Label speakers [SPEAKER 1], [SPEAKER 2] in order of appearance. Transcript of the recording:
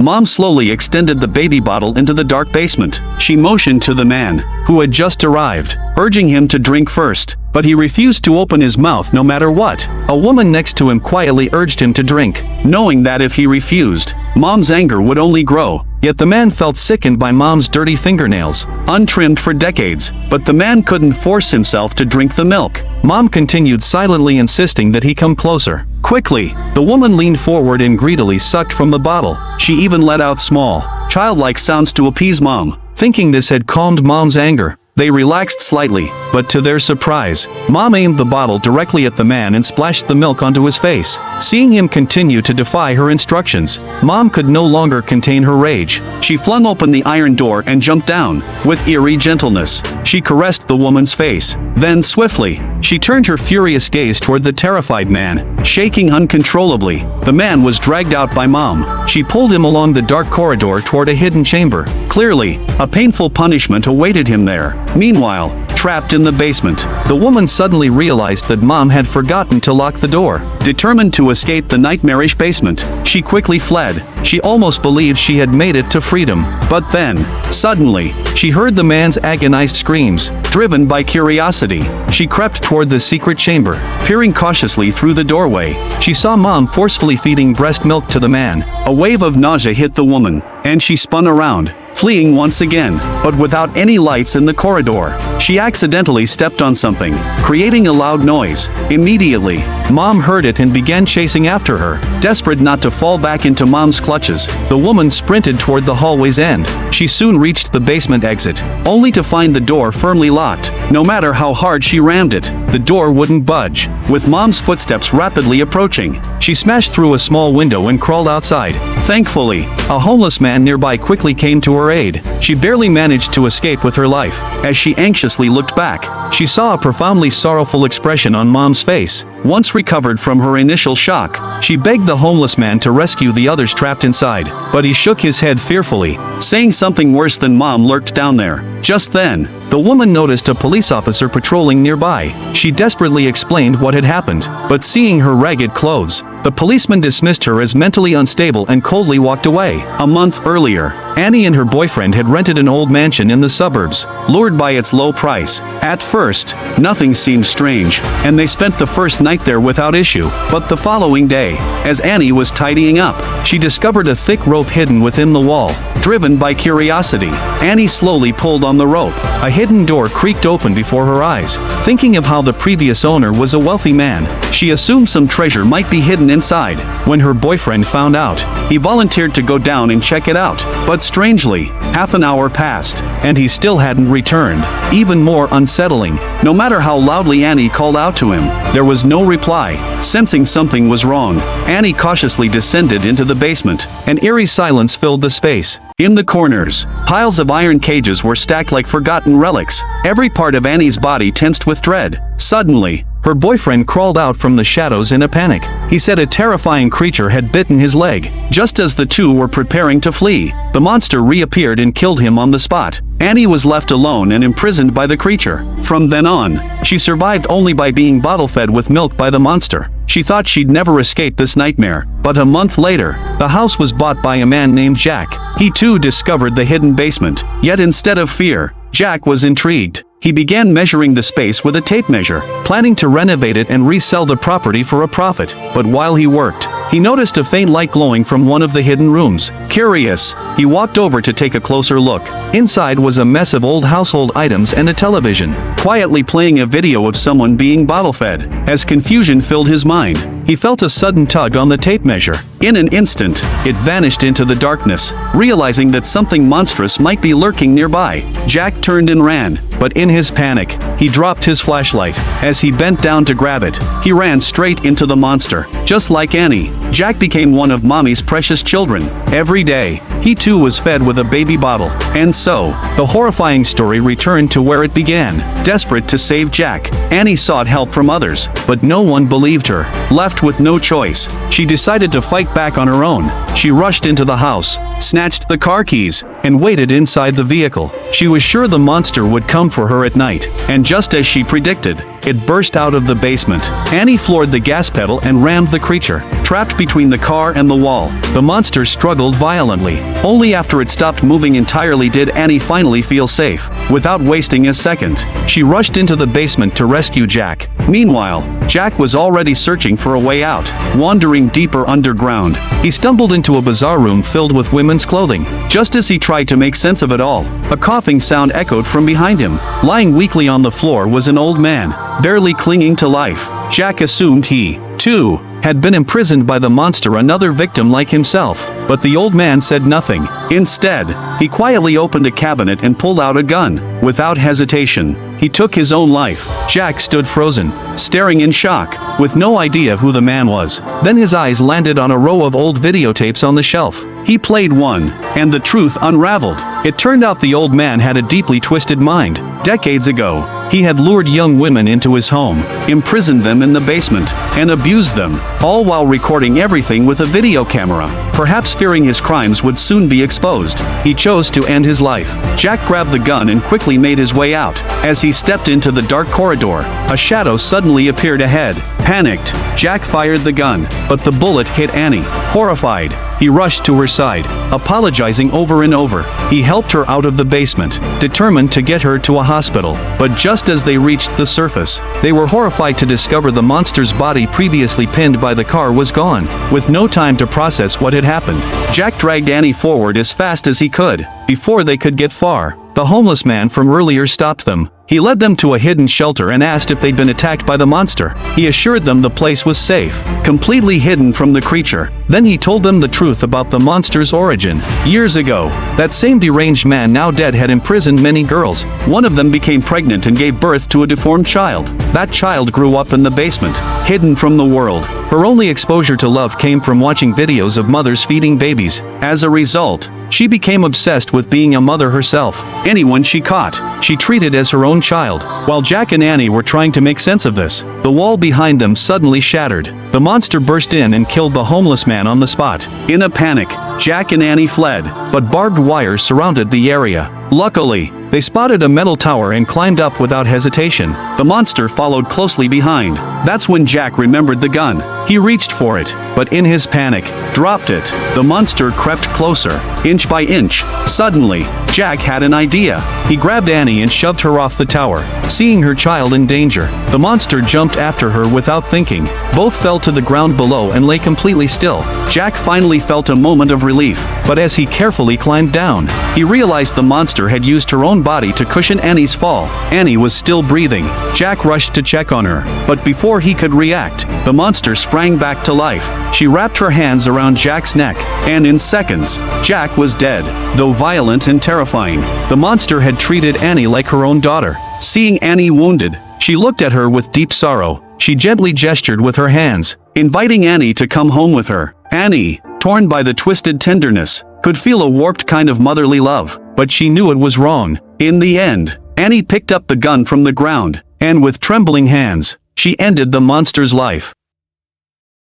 [SPEAKER 1] Mom slowly extended the baby bottle into the dark basement. She motioned to the man, who had just arrived, urging him to drink first, but he refused to open his mouth no matter what. A woman next to him quietly urged him to drink, knowing that if he refused, Mom's anger would only grow. Yet the man felt sickened by Mom's dirty fingernails, untrimmed for decades, but the man couldn't force himself to drink the milk. Mom continued silently insisting that he come closer. Quickly, the woman leaned forward and greedily sucked from the bottle. She even let out small, childlike sounds to appease Mom. Thinking this had calmed Mom's anger, they relaxed slightly, but to their surprise, Mom aimed the bottle directly at the man and splashed the milk onto his face. Seeing him continue to defy her instructions, Mom could no longer contain her rage. She flung open the iron door and jumped down. With eerie gentleness, she caressed the woman's face. Then swiftly, she turned her furious gaze toward the terrified man, shaking uncontrollably. The man was dragged out by Mom. She pulled him along the dark corridor toward a hidden chamber. Clearly, a painful punishment awaited him there. Meanwhile, trapped in the basement, the woman suddenly realized that Mom had forgotten to lock the door. Determined to escape the nightmarish basement, she quickly fled. She almost believed she had made it to freedom. But then, suddenly, she heard the man's agonized screams. Driven by curiosity, she crept toward the secret chamber. Peering cautiously through the doorway, she saw Mom forcefully feeding breast milk to the man. A wave of nausea hit the woman, and she spun around, fleeing once again, but without any lights in the corridor. She accidentally stepped on something, creating a loud noise. Immediately, Mom heard it and began chasing after her. Desperate not to fall back into Mom's clutches, the woman sprinted toward the hallway's end. She soon reached the basement exit, only to find the door firmly locked. No matter how hard she rammed it, the door wouldn't budge. With Mom's footsteps rapidly approaching, she smashed through a small window and crawled outside. Thankfully, a homeless man nearby quickly came to her aid. She barely managed to escape with her life. As she anxiously looked back, she saw a profoundly sorrowful expression on Mom's face. Once recovered from her initial shock, she begged the homeless man to rescue the others trapped inside, but he shook his head fearfully, saying something worse than Mom lurked down there. Just then, the woman noticed a police officer patrolling nearby. She desperately explained what had happened, but seeing her ragged clothes, the policeman dismissed her as mentally unstable and coldly walked away. A month earlier, Annie and her boyfriend had rented an old mansion in the suburbs, lured by its low price. At first, nothing seemed strange, and they spent the first night there without issue. But the following day, as Annie was tidying up, she discovered a thick rope hidden within the wall. Driven by curiosity, Annie slowly pulled on the rope. A hidden door creaked open before her eyes. Thinking of how the previous owner was a wealthy man, she assumed some treasure might be hidden inside. When her boyfriend found out, he volunteered to go down and check it out. But strangely, half an hour passed, and he still hadn't returned. Even more unsettling, no matter how loudly Annie called out to him, there was no reply. Sensing something was wrong, Annie cautiously descended into the basement. An eerie silence filled the space. In the corners, piles of iron cages were stacked like forgotten relics. Every part of Annie's body tensed with dread. Suddenly, her boyfriend crawled out from the shadows in a panic. He said a terrifying creature had bitten his leg. Just as the two were preparing to flee, the monster reappeared and killed him on the spot. Annie was left alone and imprisoned by the creature. From then on, she survived only by being bottle-fed with milk by the monster. She thought she'd never escape this nightmare, but a month later, the house was bought by a man named Jack. He too discovered the hidden basement. Yet instead of fear, Jack was intrigued. He began measuring the space with a tape measure, planning to renovate it and resell the property for a profit. But while he worked, he noticed a faint light glowing from one of the hidden rooms. Curious, he walked over to take a closer look. Inside was a mess of old household items and a television, quietly playing a video of someone being bottle-fed. As confusion filled his mind, he felt a sudden tug on the tape measure. In an instant, it vanished into the darkness. Realizing that something monstrous might be lurking nearby, Jack turned and ran. But in his panic, he dropped his flashlight. As he bent down to grab it, he ran straight into the monster. Just like Annie, Jack became one of Mommy's precious children. Every day, he too was fed with a baby bottle. And so, the horrifying story returned to where it began. Desperate to save Jack, Annie sought help from others, but no one believed her. Left with no choice, she decided to fight back on her own. She rushed into the house, snatched the car keys, and waited inside the vehicle. She was sure the monster would come for her at night, and just as she predicted, it burst out of the basement. Annie floored the gas pedal and rammed the creature. Trapped between the car and the wall, the monster struggled violently. Only after it stopped moving entirely did Annie finally feel safe. Without wasting a second, she rushed into the basement to rescue Jack. Meanwhile, Jack was already searching for a way out, wandering deeper underground. He stumbled into a bizarre room filled with women's clothing. Just as he tried to make sense of it all, a coughing sound echoed from behind him. Lying weakly on the floor was an old man, barely clinging to life. Jack assumed he, too, had been imprisoned by the monster, another victim like himself. But the old man said nothing. Instead, he quietly opened a cabinet and pulled out a gun. Without hesitation, he took his own life. Jack stood frozen, staring in shock, with no idea who the man was. Then his eyes landed on a row of old videotapes on the shelf. He played one, and the truth unraveled. It turned out the old man had a deeply twisted mind. Decades ago, he had lured young women into his home, imprisoned them in the basement, and abused them, all while recording everything with a video camera. Perhaps fearing his crimes would soon be exposed, he chose to end his life. Jack grabbed the gun and quickly made his way out. As he stepped into the dark corridor, a shadow suddenly appeared ahead. Panicked, Jack fired the gun, but the bullet hit Annie. Horrified, he rushed to her side, apologizing over and over. He helped her out of the basement, determined to get her to a hospital. But just as they reached the surface, they were horrified to discover the monster's body, previously pinned by the car, was gone. With no time to process what had happened, Jack dragged Annie forward as fast as he could. Before they could get far, the homeless man from earlier stopped them. He led them to a hidden shelter and asked if they'd been attacked by the monster. He assured them the place was safe, completely hidden from the creature. Then he told them the truth about the monster's origin. Years ago, that same deranged man, now dead, had imprisoned many girls. One of them became pregnant and gave birth to a deformed child. That child grew up in the basement, hidden from the world. Her only exposure to love came from watching videos of mothers feeding babies. As a result, she became obsessed with being a mother herself. Anyone she caught, she treated as her own child. While Jack and Annie were trying to make sense of this, the wall behind them suddenly shattered. The monster burst in and killed the homeless man on the spot. In a panic, Jack and Annie fled, but barbed wire surrounded the area. Luckily, they spotted a metal tower and climbed up without hesitation. The monster followed closely behind. That's when Jack remembered the gun. He reached for it, but in his panic, dropped it. The monster crept closer, inch by inch. Suddenly, Jack had an idea. He grabbed Annie and shoved her off the tower. Seeing her child in danger, the monster jumped after her without thinking. Both fell to the ground below and lay completely still. Jack finally felt a moment of relief, but as he carefully climbed down, he realized the monster had used her own body to cushion Annie's fall. Annie was still breathing. Jack rushed to check on her, but before he could react, the monster sprang back to life. She wrapped her hands around Jack's neck, and in seconds, Jack was dead. Though violent and terrifying, the monster had treated Annie like her own daughter. Seeing Annie wounded, she looked at her with deep sorrow. She gently gestured with her hands, inviting Annie to come home with her. Annie, torn by the twisted tenderness, could feel a warped kind of motherly love, but she knew it was wrong. In the end, Annie picked up the gun from the ground, and with trembling hands, she ended the monster's life.